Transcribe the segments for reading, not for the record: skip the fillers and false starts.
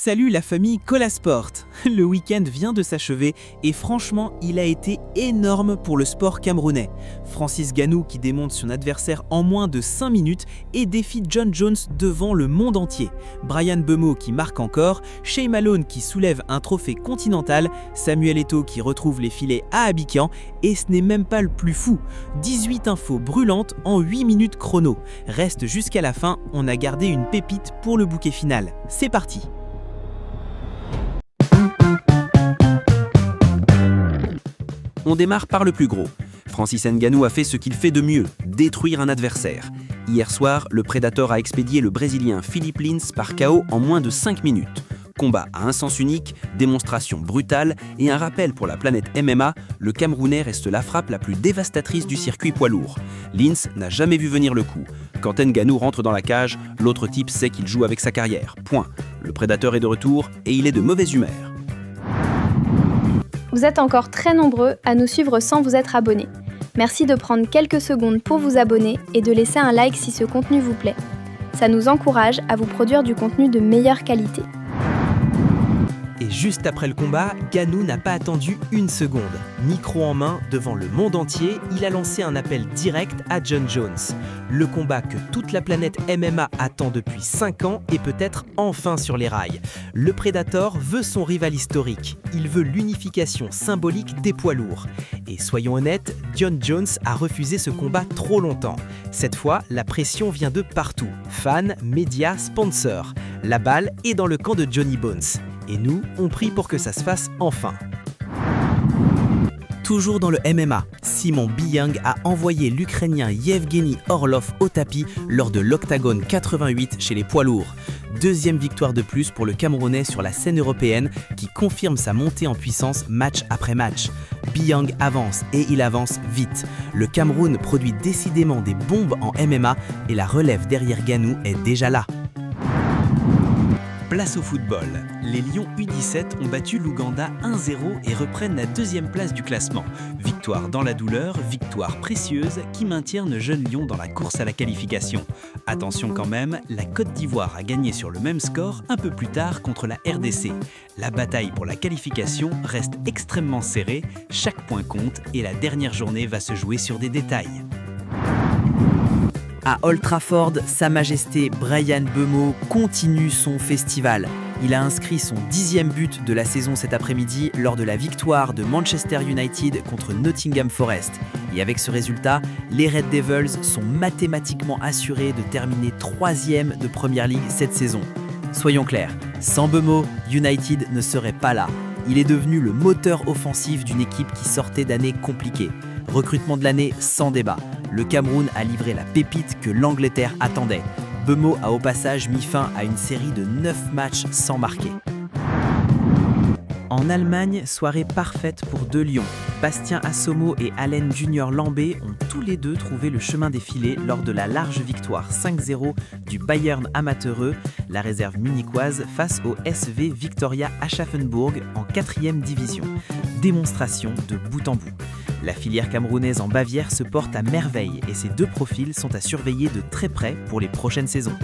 Salut la famille Colasport. Le week-end vient de s'achever et franchement, il a été énorme pour le sport camerounais. Francis Ngannou qui démonte son adversaire en moins de 5 minutes et défie Jon Jones devant le monde entier. Bryan Mbeumo qui marque encore, Shay Malone qui soulève un trophée continental, Samuel Eto'o qui retrouve les filets à Abidjan et ce n'est même pas le plus fou. 18 infos brûlantes en 8 minutes chrono. Reste jusqu'à la fin, on a gardé une pépite pour le bouquet final. C'est parti. On démarre par le plus gros. Francis Ngannou a fait ce qu'il fait de mieux, détruire un adversaire. Hier soir, le Predator a expédié le Brésilien Philippe Lins par KO en moins de 5 minutes. Combat à un sens unique, démonstration brutale et un rappel pour la planète MMA, le Camerounais reste la frappe la plus dévastatrice du circuit poids lourd. Lins n'a jamais vu venir le coup. Quand Ngannou rentre dans la cage, l'autre type sait qu'il joue avec sa carrière. Point. Le Predator est de retour et il est de mauvaise humeur. Vous êtes encore très nombreux à nous suivre sans vous être abonnés. Merci de prendre quelques secondes pour vous abonner et de laisser un like si ce contenu vous plaît. Ça nous encourage à vous produire du contenu de meilleure qualité. Et juste après le combat, Ngannou n'a pas attendu une seconde. Micro en main, devant le monde entier, il a lancé un appel direct à Jon Jones. Le combat que toute la planète MMA attend depuis 5 ans est peut-être enfin sur les rails. Le Predator veut son rival historique. Il veut l'unification symbolique des poids lourds. Et soyons honnêtes, Jon Jones a refusé ce combat trop longtemps. Cette fois, la pression vient de partout. Fans, médias, sponsors. La balle est dans le camp de Johnny Bones. Et nous, on prie pour que ça se fasse enfin. Toujours dans le MMA, Simon Biyang a envoyé l'Ukrainien Yevgeny Orlov au tapis lors de l'Octagone 88 chez les poids lourds. Deuxième victoire de plus pour le Camerounais sur la scène européenne qui confirme sa montée en puissance match après match. Biyang avance et il avance vite. Le Cameroun produit décidément des bombes en MMA et la relève derrière Ngannou est déjà là. Place au football. Les Lions U17 ont battu l'Ouganda 1-0 et reprennent la deuxième place du classement. Victoire dans la douleur, victoire précieuse qui maintient nos jeunes Lions dans la course à la qualification. Attention quand même, la Côte d'Ivoire a gagné sur le même score un peu plus tard contre la RDC. La bataille pour la qualification reste extrêmement serrée, chaque point compte et la dernière journée va se jouer sur des détails. À Old Trafford, Sa Majesté Bryan Mbeumo continue son festival. Il a inscrit son 10e but de la saison cet après-midi lors de la victoire de Manchester United contre Nottingham Forest. Et avec ce résultat, les Red Devils sont mathématiquement assurés de terminer 3e de Premier League cette saison. Soyons clairs, sans Mbeumo, United ne serait pas là. Il est devenu le moteur offensif d'une équipe qui sortait d'années compliquées. Recrutement de l'année sans débat. Le Cameroun a livré la pépite que l'Angleterre attendait. Mbeumo a au passage mis fin à une série de 9 matchs sans marquer. En Allemagne, soirée parfaite pour deux lions. Bastien Assomo et Allen Junior Lambé ont tous les deux trouvé le chemin des filets lors de la large victoire 5-0 du Bayern Amateureux, la réserve munichoise face au SV Viktoria Aschaffenburg en 4e division. Démonstration de bout en bout. La filière camerounaise en Bavière se porte à merveille et ces deux profils sont à surveiller de très près pour les prochaines saisons.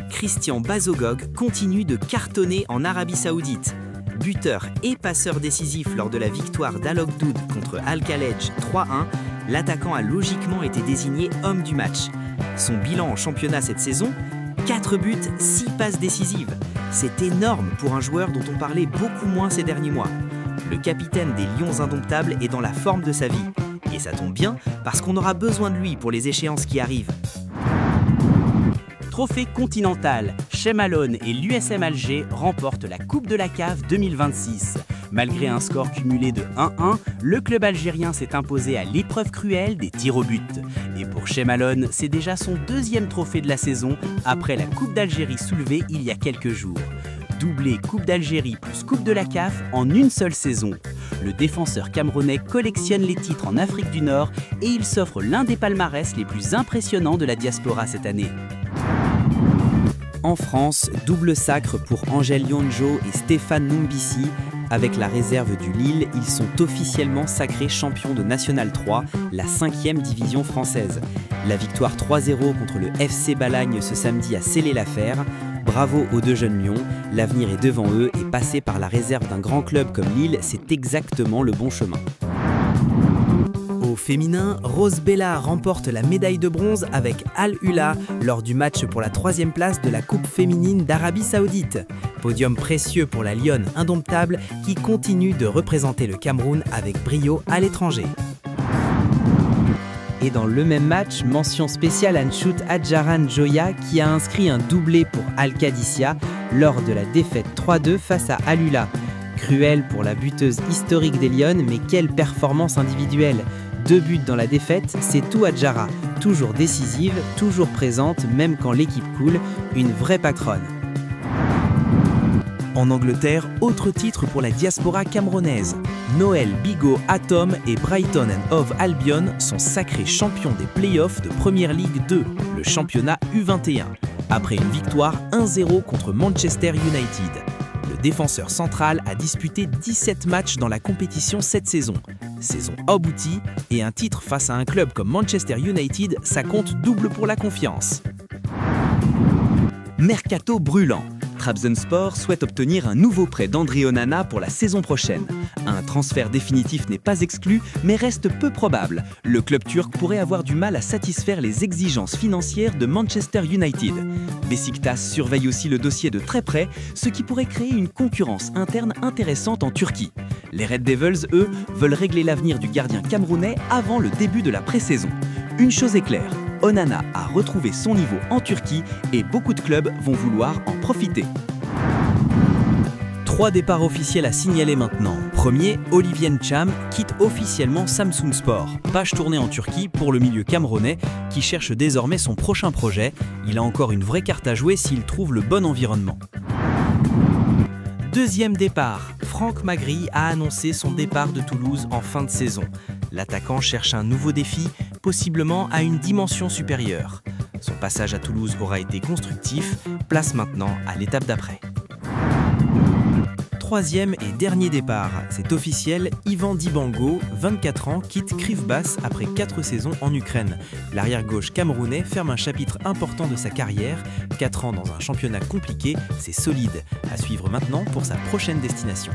Christian Bazogog continue de cartonner en Arabie Saoudite. Buteur et passeur décisif lors de la victoire d'Al Oghdoud contre Al-Khalej 3-1, l'attaquant a logiquement été désigné homme du match. Son bilan en championnat cette saison, 4 buts, 6 passes décisives. C'est énorme pour un joueur dont on parlait beaucoup moins ces derniers mois. Le capitaine des Lions indomptables est dans la forme de sa vie. Et ça tombe bien, parce qu'on aura besoin de lui pour les échéances qui arrivent. Trophée continental, Shay Malone et l'USM Alger remportent la Coupe de la CAF 2026. Malgré un score cumulé de 1-1, le club algérien s'est imposé à l'épreuve cruelle des tirs au but. Et pour Shay Malone, c'est déjà son 2e trophée de la saison, après la Coupe d'Algérie soulevée il y a quelques jours. Doublé Coupe d'Algérie plus Coupe de la CAF en une seule saison. Le défenseur camerounais collectionne les titres en Afrique du Nord et il s'offre l'un des palmarès les plus impressionnants de la diaspora cette année. En France, double sacre pour Angel Yonjo et Stéphane Numbissi. Avec la réserve du Lille, ils sont officiellement sacrés champions de National 3, la 5e division française. La victoire 3-0 contre le FC Balagne ce samedi a scellé l'affaire. Bravo aux deux jeunes lions, l'avenir est devant eux et passer par la réserve d'un grand club comme Lille, c'est exactement le bon chemin. Au féminin, Rose Bella remporte la médaille de bronze avec Al-Ula lors du match pour la 3e place de la Coupe féminine d'Arabie Saoudite. Podium précieux pour la lionne indomptable qui continue de représenter le Cameroun avec brio à l'étranger. Et dans le même match, mention spéciale à Nchout Adjaran Joya qui a inscrit un doublé pour Al-Qadissia lors de la défaite 3-2 face à Al-Ula. Cruel pour la buteuse historique des Lionnes, mais quelle performance individuelle! 2 buts dans la défaite, c'est tout Adjara. Toujours décisive, toujours présente, même quand l'équipe coule, une vraie patronne. En Angleterre, autre titre pour la diaspora camerounaise. Noël Bigot Atom et Brighton and Hove Albion sont sacrés champions des playoffs de Premier League 2, le championnat U21, après une victoire 1-0 contre Manchester United. Le défenseur central a disputé 17 matchs dans la compétition cette saison. Saison aboutie et un titre face à un club comme Manchester United, ça compte double pour la confiance. Mercato brûlant. Trabzonspor souhaite obtenir un nouveau prêt d'André Onana pour la saison prochaine. Un transfert définitif n'est pas exclu, mais reste peu probable. Le club turc pourrait avoir du mal à satisfaire les exigences financières de Manchester United. Beşiktaş surveille aussi le dossier de très près, ce qui pourrait créer une concurrence interne intéressante en Turquie. Les Red Devils, eux, veulent régler l'avenir du gardien camerounais avant le début de la pré-saison. Une chose est claire, Onana a retrouvé son niveau en Turquie et beaucoup de clubs vont vouloir en profiter. 3 départs officiels à signaler maintenant. Premier, Olivier Ncham quitte officiellement Samsunspor. Page tournée en Turquie pour le milieu camerounais qui cherche désormais son prochain projet. Il a encore une vraie carte à jouer s'il trouve le bon environnement. Deuxième départ, Franck Magri a annoncé son départ de Toulouse en fin de saison. L'attaquant cherche un nouveau défi, possiblement à une dimension supérieure. Son passage à Toulouse aura été constructif, place maintenant à l'étape d'après. Troisième et dernier départ, c'est officiel, Ivan Dibango, 24 ans, quitte Krivbas après 4 saisons en Ukraine. L'arrière-gauche camerounais ferme un chapitre important de sa carrière. 4 ans dans un championnat compliqué, c'est solide. À suivre maintenant pour sa prochaine destination.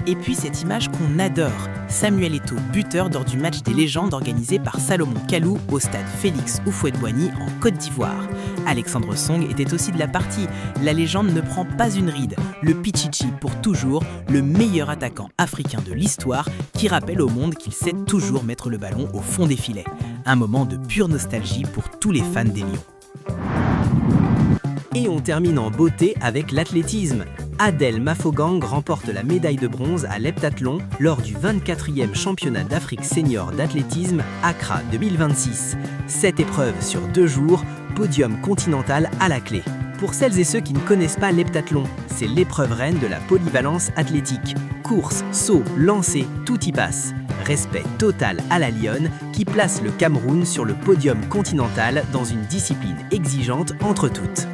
Et puis cette image qu'on adore, Samuel Eto'o, buteur lors du match des légendes organisé par Salomon Kalou au stade Félix Houphouët-Boigny en Côte d'Ivoire. Alexandre Song était aussi de la partie. La légende ne prend pas une ride. Le Pichichi pour toujours, le meilleur attaquant africain de l'histoire qui rappelle au monde qu'il sait toujours mettre le ballon au fond des filets. Un moment de pure nostalgie pour tous les fans des Lions. Et on termine en beauté avec l'athlétisme. Adel Mafogang remporte la médaille de bronze à l'heptathlon lors du 24e championnat d'Afrique senior d'athlétisme Accra 2026. 7 épreuves sur 2 jours, podium continental à la clé. Pour celles et ceux qui ne connaissent pas l'heptathlon, c'est l'épreuve reine de la polyvalence athlétique. Course, saut, lancer, tout y passe. Respect total à la lionne qui place le Cameroun sur le podium continental dans une discipline exigeante entre toutes.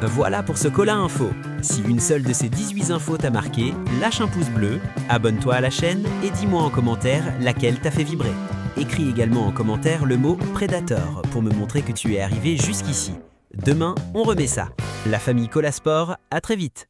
Voilà pour ce Colin Info. Si une seule de ces 18 infos t'a marqué, lâche un pouce bleu, abonne-toi à la chaîne et dis-moi en commentaire laquelle t'a fait vibrer. Écris également en commentaire le mot Predator pour me montrer que tu es arrivé jusqu'ici. Demain, on remet ça. La famille Colasport, à très vite.